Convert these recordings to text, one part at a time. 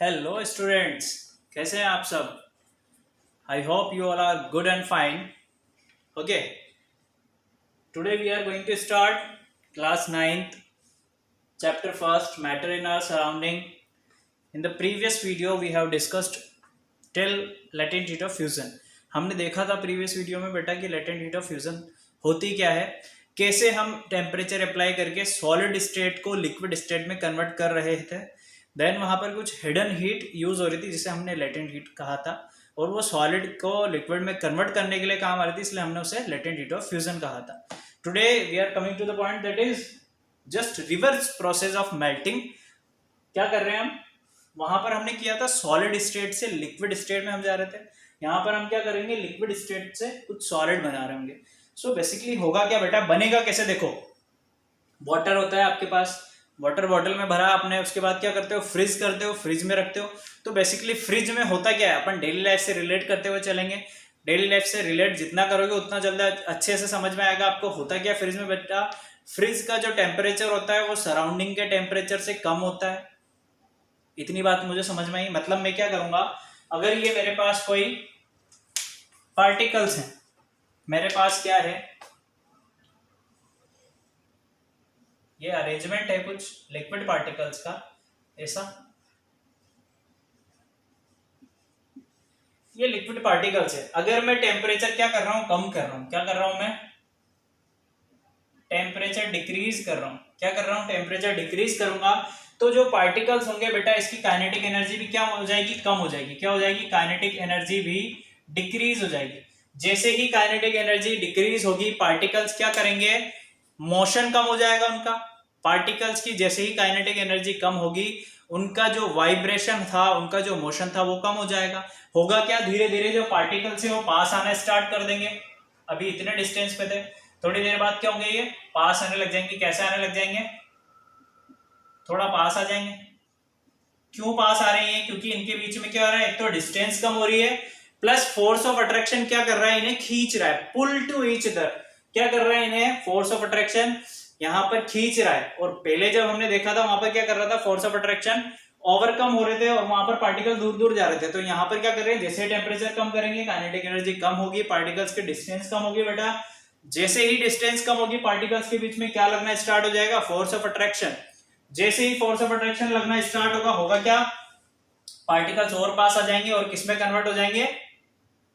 Hello students, कैसे हैं आप सब। I hope you all are good and fine. Okay, today we are going to start class 9th chapter first, matter in our surrounding. In the previous video we have discussed till latent heat of fusion. हमने देखा था previous video में बेटा कि latent heat of fusion होती क्या है, कैसे हम टेम्परेचर अप्लाई करके सॉलिड स्टेट को लिक्विड स्टेट में कन्वर्ट कर रहे थे. देन वहां पर कुछ हिडन हीट यूज हो रही थी जिसे हमने लेटेंट हीट कहा था, और वो सॉलिड को लिक्विड में कन्वर्ट करने के लिए काम आ रही थी, इसलिए हमने उसे लेटेंट हीट ऑफ फ्यूजन कहा था. Today we are coming to the point that is just reverse process of melting. क्या कर रहे हैं हम, वहां पर हमने किया था सॉलिड स्टेट से लिक्विड स्टेट में हम जा रहे थे, यहां पर हम क्या करेंगे, लिक्विड स्टेट से कुछ सॉलिड बना रहे होंगे. सो बेसिकली होगा क्या बेटा, बनेगा कैसे, देखो वाटर होता है आपके पास, वाटर बॉटल में भरा आपने, उसके बाद क्या करते हो, फ्रीज करते हो, फ्रिज में रखते हो. तो बेसिकली फ्रिज में होता क्या है, अपन डेली लाइफ से रिलेट करते हुए चलेंगे. डेली लाइफ से रिलेट जितना करोगे उतना जल्दी अच्छे से समझ में आएगा आपको. होता क्या फ्रिज में बेटा, फ्रिज का जो टेम्परेचर होता है वो सराउंडिंग के टेम्परेचर से कम होता है. इतनी बात मुझे समझ में आई. मतलब मैं क्या करूंगा, अगर ये मेरे पास कोई पार्टिकल्स हैं, मेरे पास क्या है, ये अरेंजमेंट है कुछ लिक्विड पार्टिकल्स का, ऐसा ये लिक्विड पार्टिकल्स है. अगर मैं टेम्परेचर क्या कर रहा हूं, कम कर रहा हूं, क्या कर रहा हूं मैं, टेम्परेचर डिक्रीज कर रहा हूं. क्या कर रहा हूं, टेम्परेचर डिक्रीज करूंगा तो जो पार्टिकल्स होंगे बेटा, इसकी काइनेटिक एनर्जी भी क्या हो जाएगी, कम हो जाएगी. क्या हो जाएगी, काइनेटिक एनर्जी भी डिक्रीज हो जाएगी. जैसे ही काइनेटिक एनर्जी डिक्रीज होगी, पार्टिकल्स क्या करेंगे, मोशन कम हो जाएगा उनका. पार्टिकल्स की जैसे ही काइनेटिक एनर्जी कम होगी, उनका जो वाइब्रेशन था, उनका जो मोशन था वो कम हो जाएगा. होगा क्या, धीरे धीरे जो पार्टिकल्स है वो पास आना स्टार्ट कर देंगे. अभी इतने डिस्टेंस पे थे, थोड़ी देर बाद क्या होंगे, ये पास आने लग जाएंगे. कैसे आने लग जाएंगे, थोड़ा पास आ जाएंगे. क्यों पास आ रही है, क्योंकि इनके बीच में क्या हो रहा है, एक तो डिस्टेंस कम हो रही है, प्लस फोर्स ऑफ अट्रैक्शन क्या कर रहा है, इन्हें खींच रहा है, पुल टू ईच अदर. क्या कर रहा है, इन्हें फोर्स ऑफ अट्रैक्शन यहां पर खींच रहा है. और पहले जब हमने देखा था वहां पर क्या कर रहा था, फोर्स ऑफ अट्रैक्शन ओवरकम हो रहे थे और वहां पर पार्टिकल दूर दूर जा रहे थे. तो यहाँ पर क्या कर रहे हैं, जैसे टेम्परेचर कम करेंगे, काइनेटिक एनर्जी कम होगी, पार्टिकल्स के डिस्टेंस कम होगी बेटा. जैसे ही डिस्टेंस कम होगी, पार्टिकल्स के बीच में क्या लगना स्टार्ट हो जाएगा, फोर्स ऑफ अट्रैक्शन. जैसे ही फोर्स ऑफ अट्रैक्शन लगना स्टार्ट होगा, होगा क्या, पार्टिकल्स और पास आ जाएंगे और किसमें कन्वर्ट हो जाएंगे,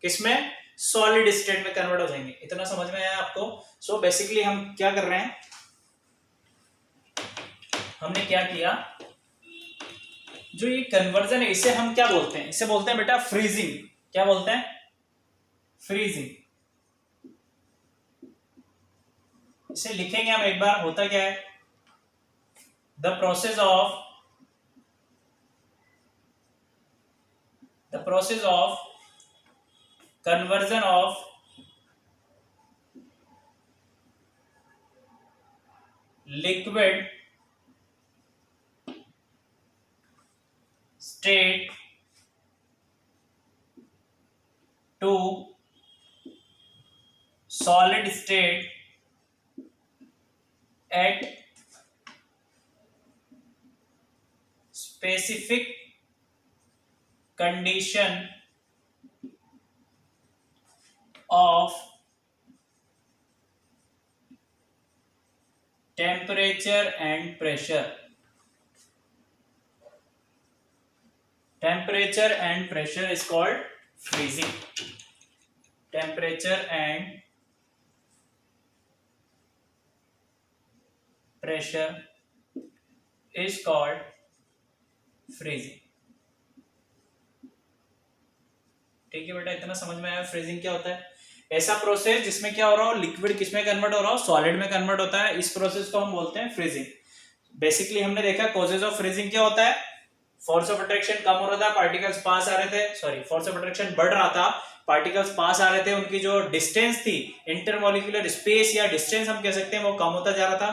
किसमें, सॉलिड स्टेट में कन्वर्ट हो जाएंगे. इतना समझ में आया आपको. सो बेसिकली हम क्या कर रहे हैं, हमने क्या किया, जो ये कन्वर्जन है इसे हम क्या बोलते हैं, इसे बोलते हैं बेटा फ्रीजिंग. क्या बोलते हैं, फ्रीजिंग. इसे लिखेंगे हम एक बार. होता क्या है, the process of conversion of liquid state to solid state at specific condition of temperature and pressure. Temperature and pressure is called freezing. Temperature and pressure is called freezing. ठीक है बेटा, इतना समझ में आया फ्रीजिंग क्या होता है. ऐसा प्रोसेस जिसमें क्या हो रहा हो, लिक्विड किसमें कन्वर्ट हो रहा हो, सॉलिड में कन्वर्ट होता है. इस प्रोसेस को हम बोलते हैं फ्रीजिंग. बेसिकली हमने देखा कॉजेज ऑफ फ्रीजिंग क्या होता है, फोर्स ऑफ अट्रैक्शन कम हो रहा था, पार्टिकल्स पास आ रहे थे, सॉरी फोर्स ऑफ अट्रैक्शन बढ़ रहा था, पार्टिकल्स पास आ रहे थे, उनकी जो डिस्टेंस थी, इंटरमोलिकुलर स्पेस या डिस्टेंस हम कह सकते हैं, वो कम होता जा रहा था.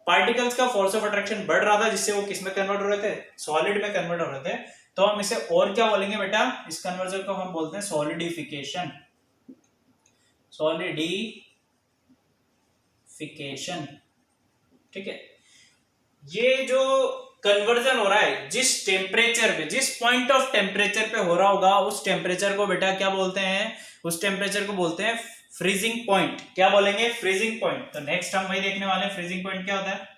पार्टिकल्स का फोर्स ऑफ अट्रैक्शन बढ़ रहा था, जिससे वो किसमें कन्वर्ट हो रहे थे, सॉलिड में कन्वर्ट हो रहे थे. तो हम इसे और क्या बोलेंगे बेटा, इस कन्वर्जन को हम बोलते हैं सॉलिडिफिकेशन. सॉलिडिफिकेशन, ठीक है. ये जो कन्वर्जन हो रहा है, जिस टेम्परेचर पे, जिस पॉइंट ऑफ टेम्परेचर पे हो रहा होगा, उस टेम्परेचर को बेटा क्या बोलते हैं, उस टेम्परेचर को बोलते हैं फ्रीजिंग पॉइंट। क्या बोलेंगे? Freezing point. तो नेक्स्ट हम वही देखने वाले हैं, फ्रीजिंग पॉइंट क्या होता है।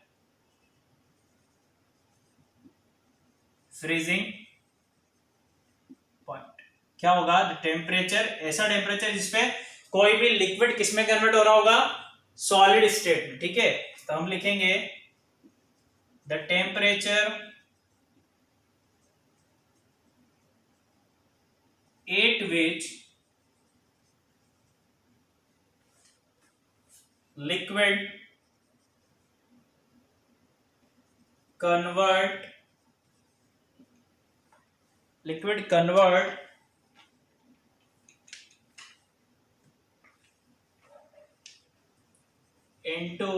फ्रीजिंग पॉइंट क्या होगा? द टेम्परेचर, ऐसा टेम्परेचर जिसपे कोई भी लिक्विड किसमें कन्वर्ट हो रहा होगा? सॉलिड स्टेट में। ठीक है, तो हम लिखेंगे the temperature at which liquid convert into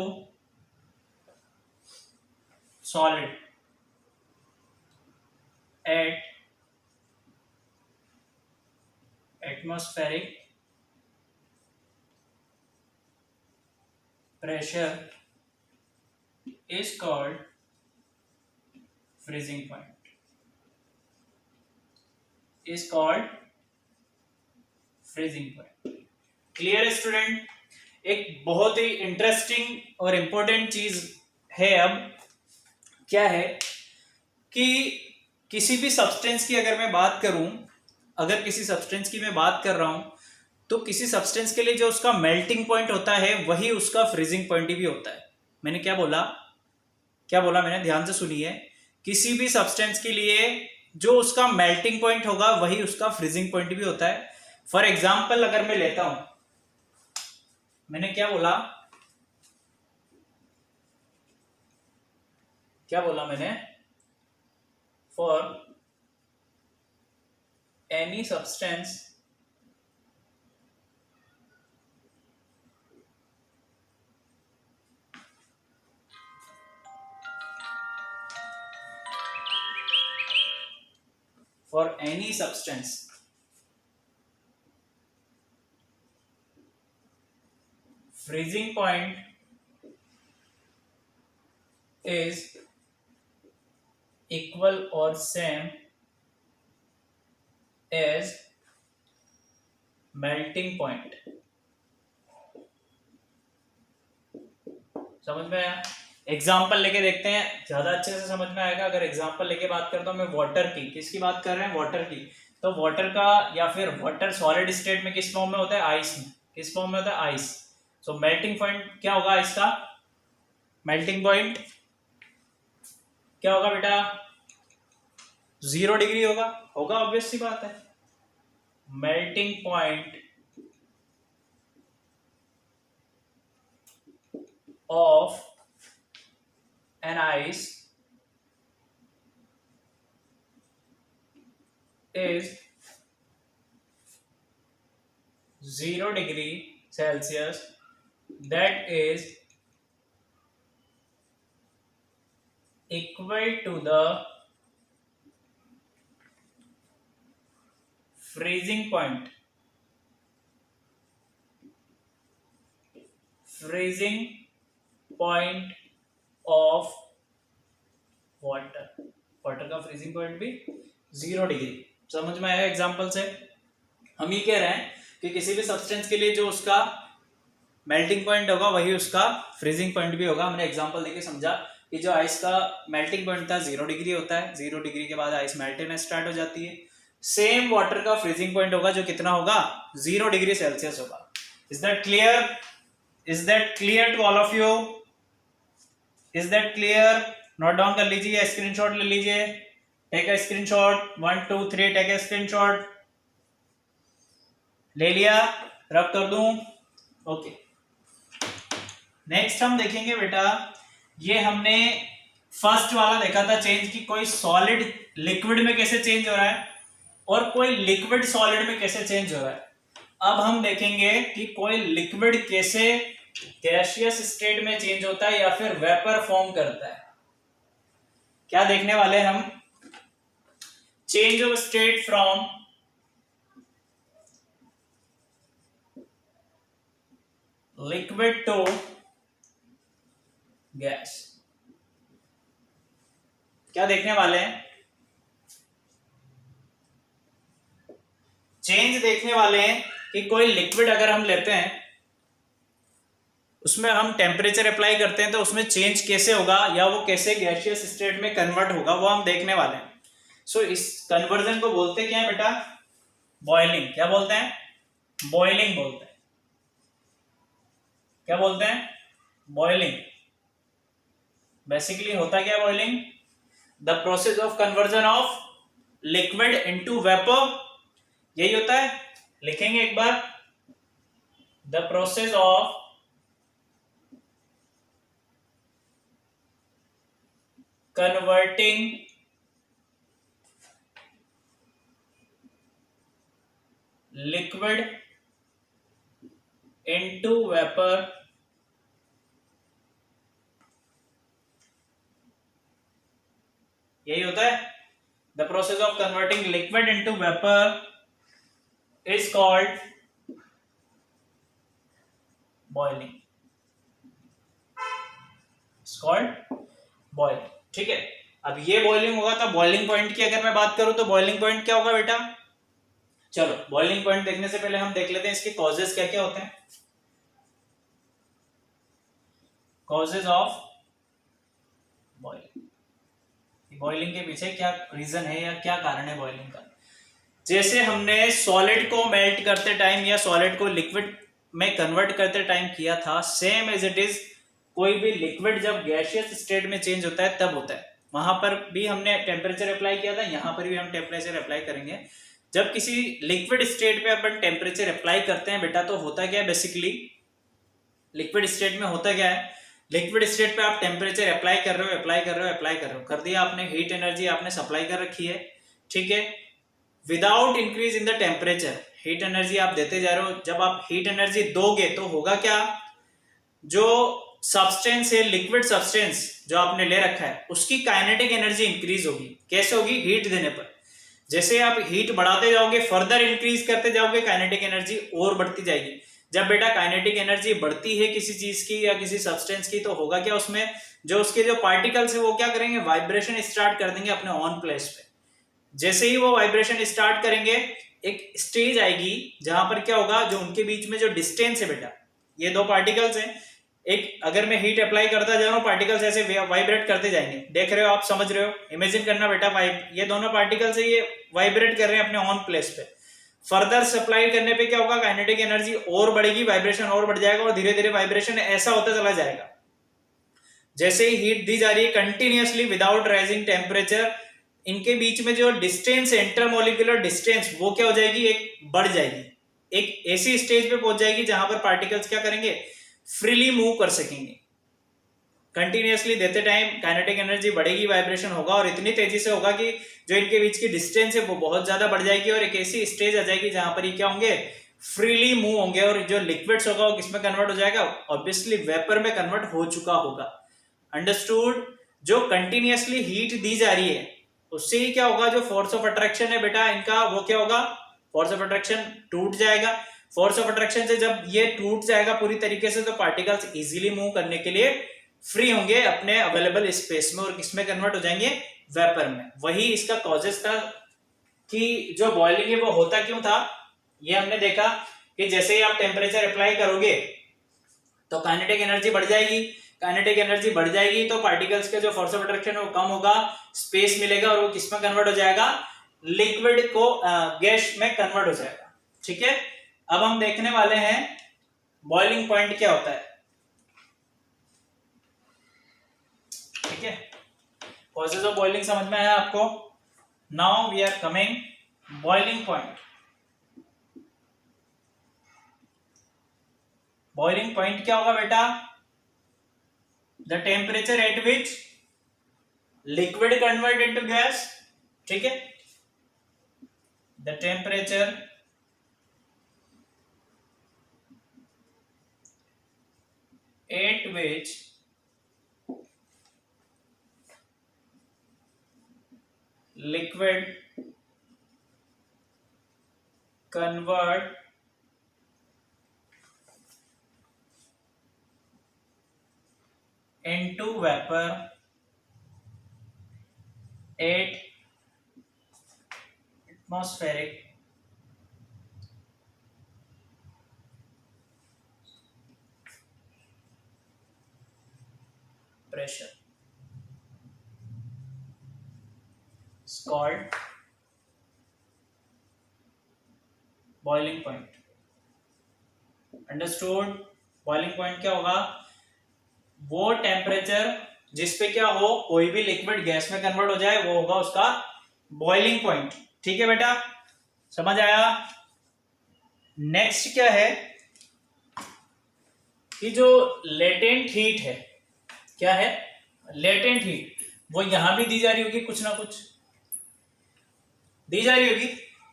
solid at atmospheric pressure is called freezing point, is called freezing point। Clear student? एक बहुत ही इंटरेस्टिंग और इंपॉर्टेंट चीज है। अब क्या है कि किसी भी सब्सटेंस की अगर मैं बात करूं, अगर किसी सब्सटेंस की मैं बात कर रहा हूं, तो किसी सब्सटेंस के लिए जो उसका मेल्टिंग पॉइंट होता है वही उसका फ्रीजिंग पॉइंट भी होता है। मैंने क्या बोला? क्या बोला मैंने? ध्यान से सुनिए। किसी भी सब्सटेंस के लिए जो उसका मेल्टिंग पॉइंट होगा वही उसका फ्रीजिंग पॉइंट भी होता है। फॉर एग्जाम्पल अगर मैं लेता हूं, मैंने क्या बोला? क्या बोला मैंने? For any substance freezing point is equal or same as melting point। समझ में आया? एग्जाम्पल लेके देखते हैं, ज्यादा अच्छे से समझ में आएगा। अगर एग्जाम्पल लेके बात करता हूं मैं वाटर की, किसकी बात कर रहे हैं? वाटर की। तो वाटर का, या फिर वाटर सॉलिड स्टेट में किस फॉर्म में होता है? आइस में। किस फॉर्म में होता है? आइस। सो मेल्टिंग पॉइंट क्या होगा इसका? मेल्टिंग पॉइंट क्या होगा बेटा? 0 डिग्री होगा। होगा, ऑब्वियस सी बात है। Melting point of an ice is 0 degree Celsius, that is equal to the freezing point of water। Water का फ्रीजिंग पॉइंट भी 0 डिग्री। समझ में आया एग्जांपल से? हम ये कह रहे हैं कि किसी भी सब्सटेंस के लिए जो उसका मेल्टिंग पॉइंट होगा वही उसका फ्रीजिंग पॉइंट भी होगा। हमने एग्जांपल देके समझा कि जो आइस का मेल्टिंग पॉइंट था 0 डिग्री होता है। 0 डिग्री के बाद आइस मेल्ट होना स्टार्ट हो जाती है। सेम वाटर का फ्रीजिंग पॉइंट होगा जो कितना होगा? 0 डिग्री सेल्सियस होगा। Is that clear? Is that clear to all of you? Is that clear? Note down कर लीजिए, स्क्रीनशॉट ले लीजिए। Take a screenshot, 1 2 3, take a screenshot. ले लिया? रब कर दूं? ओके। नेक्स्ट हम देखेंगे बेटा, ये हमने फर्स्ट वाला देखा था चेंज की, कोई सॉलिड लिक्विड में कैसे चेंज हो रहा है और कोई लिक्विड सॉलिड में कैसे चेंज हो रहा है। अब हम देखेंगे कि कोई लिक्विड कैसे गैसियस स्टेट में चेंज होता है या फिर वेपर फॉर्म करता है। क्या देखने वाले हम? Change of state from liquid to gas. क्या देखने वाले हैं? चेंज देखने वाले हैं कि कोई लिक्विड अगर हम लेते हैं, उसमें हम टेम्परेचर अप्लाई करते हैं तो उसमें चेंज कैसे होगा या वो कैसे गैसियस स्टेट में कन्वर्ट होगा, वो हम देखने वाले हैं। सो इस कन्वर्जन को बोलते क्या है बेटा? बॉइलिंग। क्या बोलते हैं? बॉइलिंग बोलते हैं। क्या बोलते हैं? बॉइलिंग। बेसिकली होता क्या है boiling? The process of conversion of liquid into vapour, यही होता है। लिखेंगे एक बार, the process of converting liquid into vapour यही होता है। The process of converting liquid into vapour is called boiling. Is called boiling. ठीक है, अब ये बॉइलिंग होगा तो बॉइलिंग पॉइंट की अगर मैं बात करूं तो बॉइलिंग पॉइंट क्या होगा बेटा? चलो बॉइलिंग पॉइंट देखने से पहले हम देख लेते हैं इसके कॉजेस क्या क्या होते हैं। कॉजेज ऑफ बॉइलिंग, बॉइलिंग के पीछे क्या रीजन है या क्या कारण है बॉइलिंग का। जैसे हमने सॉलिड को मेल्ट करते टाइम या सॉलिड को लिक्विड में कन्वर्ट करते टाइम किया था, सेम एज इट इज कोई भी लिक्विड जब गैसियस स्टेट में चेंज होता है तब होता है। वहां पर भी हमने टेम्परेचर अप्लाई किया था, यहां पर भी हम टेम्परेचर अप्लाई करेंगे। जब किसी लिक्विड स्टेट पे अपन टेम्परेचर अप्लाई करते हैं बेटा, तो होता क्या है बेसिकली? लिक्विड स्टेट में होता क्या है? लिक्विड स्टेट पे आप टेम्परेचर अप्लाई कर रहे हो, अप्लाई कर रहे हो, अप्लाई कर रहे हो, कर दिया आपने, हीट एनर्जी आपने सप्लाई कर रखी है। ठीक है, without increase in the temperature heat energy आप देते जा रहे हो। जब आप हीट एनर्जी दोगे तो होगा क्या? जो सब्सटेंस है, लिक्विड सब्सटेंस जो आपने ले रखा है, उसकी काइनेटिक एनर्जी इंक्रीज होगी। कैसे होगी? हीट देने पर। जैसे आप हीट बढ़ाते जाओगे, फर्दर इंक्रीज करते जाओगे, काइनेटिक एनर्जी और बढ़ती जाएगी। जब बेटा काइनेटिक एनर्जी बढ़ती है किसी चीज की या किसी सब्सटेंस की, तो होगा क्या? उसमें जो उसके जो पार्टिकल्स है वो क्या करेंगे? वाइब्रेशन स्टार्ट कर देंगे अपने ऑन प्लेस पे। जैसे ही वो वाइब्रेशन स्टार्ट करेंगे, एक स्टेज आएगी जहां पर क्या होगा? जो उनके बीच में जो डिस्टेंस है बेटा, ये दो पार्टिकल्स हैं, एक अगर मैं हीट अप्लाई करता जा रहा हूं, पार्टिकल्स ऐसे वाइब्रेट करते जाएंगे। देख रहे हो आप? समझ रहे हो? इमेजिन करना बेटा, ये दोनों पार्टिकल्स है, ये वाइब्रेट कर रहे हैं अपने ऑन प्लेस पे। फर्दर सप्लाई करने पे क्या होगा? काइनेटिक एनर्जी और बढ़ेगी, वाइब्रेशन और बढ़ जाएगा और धीरे धीरे वाइब्रेशन ऐसा होता चला जाएगा। जैसे ही हीट दी जा रही है कंटिन्यूअसली विदाउट राइजिंग टेम्परेचर, इनके बीच में जो डिस्टेंस है, इंटरमोलिकुलर डिस्टेंस, वो क्या हो जाएगी? एक बढ़ जाएगी, एक ऐसी स्टेज पे पहुंच जाएगी जहां पर पार्टिकल्स क्या करेंगे? फ्रीली मूव कर सकेंगे। कंटिन्यूअसली देते टाइम काइनेटिक एनर्जी बढ़ेगी, वाइब्रेशन होगा और इतनी तेजी से होगा कि जो इनके बीच की डिस्टेंस है वो बहुत ज्यादा बढ़ जाएगी और एक ऐसी स्टेज आ जाएगी जहां पर ये क्या होंगे? फ्रीली मूव होंगे। और जो लिक्विड्स होगा वो किसमें कन्वर्ट हो जाएगा? ऑब्वियसली वेपर में कन्वर्ट हो चुका होगा। अंडरस्टूड? जो कंटिन्यूअसली हीट दी जा रही है उससे ही क्या होगा? जो फोर्स ऑफ अट्रैक्शन है बेटा इनका, वो क्या होगा? फोर्स ऑफ अट्रैक्शन टूट जाएगा। फोर्स ऑफ अट्रैक्शन से जब ये टूट जाएगा पूरी तरीके से, तो पार्टिकल्स इजीली मूव करने के लिए फ्री होंगे अपने अवेलेबल स्पेस में और किसमें कन्वर्ट हो जाएंगे? वेपर में। वही इसका कॉजेस था कि जो बॉइलिंग है वो होता क्यों था। ये हमने देखा कि जैसे ही आप टेम्परेचर अप्लाई करोगे तो काइनेटिक एनर्जी बढ़ जाएगी। काइनेटिक एनर्जी बढ़ जाएगी तो पार्टिकल्स के जो फोर्स ऑफ अट्रैक्शन है वो कम होगा, स्पेस मिलेगा और वो किसमें कन्वर्ट हो जाएगा? लिक्विड को गैस में कन्वर्ट हो जाएगा। ठीक है, अब हम देखने वाले हैं बॉइलिंग पॉइंट क्या होता है। ठीक है, कॉजेज ऑफ बॉइलिंग समझ में आया आपको? Now we are coming boiling point. Boiling point क्या होगा बेटा? The temperature at which liquid convert into gas. ठीक है, the temperature at which liquid convert into vapor 8 atmospheric pressure is called boiling point. Understood? Boiling point क्या होगा? वो temperature जिस पे क्या हो, कोई भी लिक्विड गैस में कन्वर्ट हो जाए, वो होगा उसका बॉइलिंग पॉइंट. ठीक है बेटा, समझ आया? नेक्स्ट क्या है कि जो लेटेंट हीट है, क्या है? लेटेंट हीट, वो यहां भी दी जा रही होगी, कुछ ना कुछ दी जा रही होगी.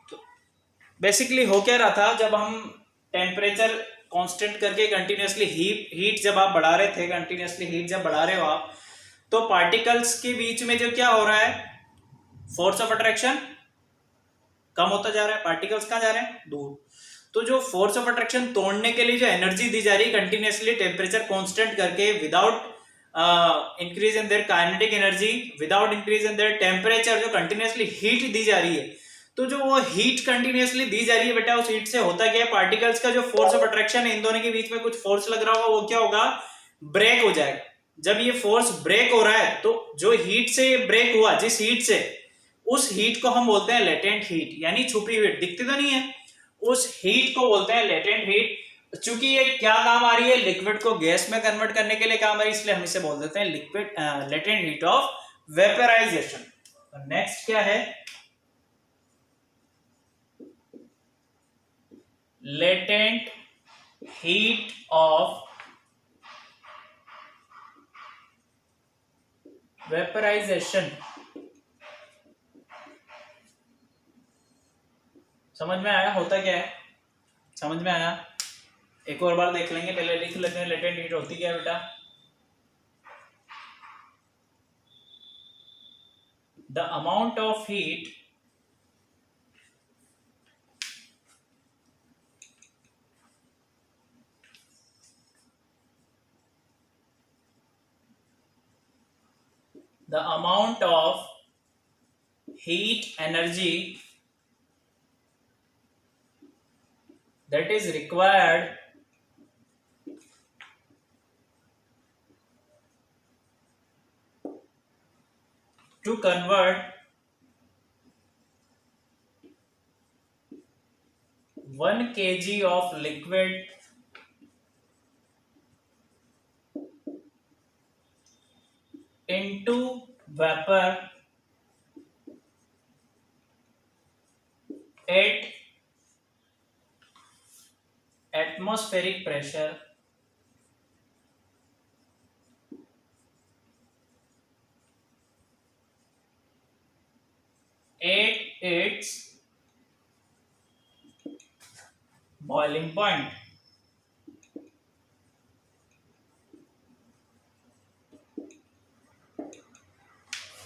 तो बेसिकली हो क्या रहा था, जब हम टेम्परेचर कांस्टेंट करके कंटिन्यूअसली हीट जब आप बढ़ा रहे थे, कंटिन्यूअसली हीट जब बढ़ा रहे हो आप, तो पार्टिकल्स के बीच में जो क्या हो रहा है, फोर्स ऑफ अट्रैक्शन कम होता जा रहा है. पार्टिकल्स कहाँ जा रहे हैं? दूर. तो जो फोर्स ऑफ अट्रैक्शन तोड़ने के लिए जो एनर्जी दी जा रही है कंटिन्यूअसली टेम्परेचर कांस्टेंट करके, without increase in their kinetic energy, without increase in their temperature, जो कंटिन्यूअसली हीट दी जा रही है, तो जो वो हीट कंटिन्यूअसली दी जा रही है बेटा, उस हीट से होता क्या है, पार्टिकल्स का जो फोर्स ऑफ अट्रैक्शन है, इन दोनों के बीच में कुछ फोर्स लग रहा होगा, वो क्या होगा? ब्रेक हो जाएगा. जब ये फोर्स ब्रेक हो रहा है, तो जो हीट से ये ब्रेक हुआ, जिस हीट से, उस हीट को हम बोलते हैं लेटेंट हीट, यानी छुपी हीट, दिखती तो नहीं है, उस हीट को बोलते हैं लेटेंट हीट. चूंकि ये क्या काम आ रही है, लिक्विड को गैस में कन्वर्ट करने के लिए काम आ रही है, इसलिए हम इसे बोल देते हैं liquid latent heat of vaporisation. Next क्या है? latent heat of vaporization. समझ में आया होता क्या है? समझ में आया? एक और बार देख लेंगे, पहले लिख लेते हैं लेटेंट हीट होती क्या है बेटा. The amount of heat energy that is required to convert 1 kg of liquid into vapor at atmospheric pressure at its boiling point.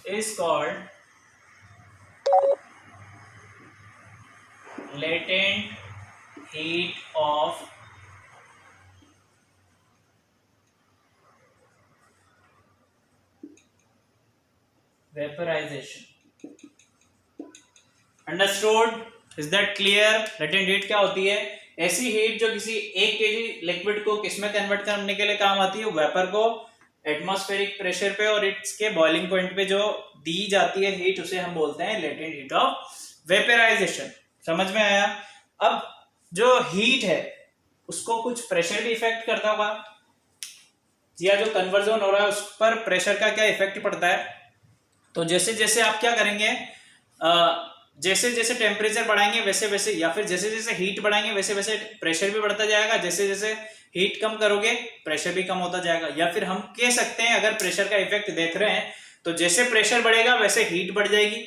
Is called latent heat of vaporization. Understood? Is that clear? Latent heat क्या होती है? ऐसी heat जो किसी 1 kg liquid को किसमें convert करने के लिए काम आती है? वेपर को एटमॉस्फेरिक प्रेशर पे और इसके बॉइलिंग पॉइंट पे जो दी जाती है हीट, उसे हम बोलते हैं लेटेंट हीट ऑफ वेपराइजेशन. समझ में आया? अब जो हीट है उसको कुछ प्रेशर भी इफेक्ट करता होगा, या जो कन्वर्जन हो रहा है उस पर प्रेशर का क्या इफेक्ट पड़ता है. तो जैसे जैसे आप क्या करेंगे, जैसे जैसे टेम्परेचर बढ़ाएंगे वैसे वैसे, या फिर जैसे जैसे हीट बढ़ाएंगे वैसे वैसे प्रेशर भी बढ़ता जाएगा. जैसे जैसे हीट कम करोगे प्रेशर भी कम होता जाएगा. या फिर हम कह सकते हैं, अगर प्रेशर का इफेक्ट देख रहे हैं, तो जैसे प्रेशर बढ़ेगा वैसे हीट बढ़ जाएगी,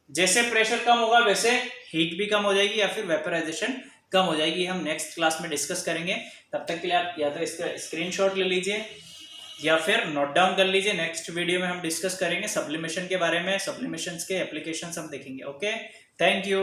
जैसे प्रेशर कम होगा वैसे हीट भी कम हो जाएगी, या फिर वेपराइजेशन कम हो जाएगी. हम नेक्स्ट क्लास में डिस्कस करेंगे. तब तक के लिए आप या तो इसका स्क्रीनशॉट ले लीजिए या फिर नोट डाउन कर लीजिए. नेक्स्ट वीडियो में हम डिस्कस करेंगे सब्लिमेशन के बारे में, सब्लिमेशंस के एप्लीकेशंस हम देखेंगे. Okay, thank you.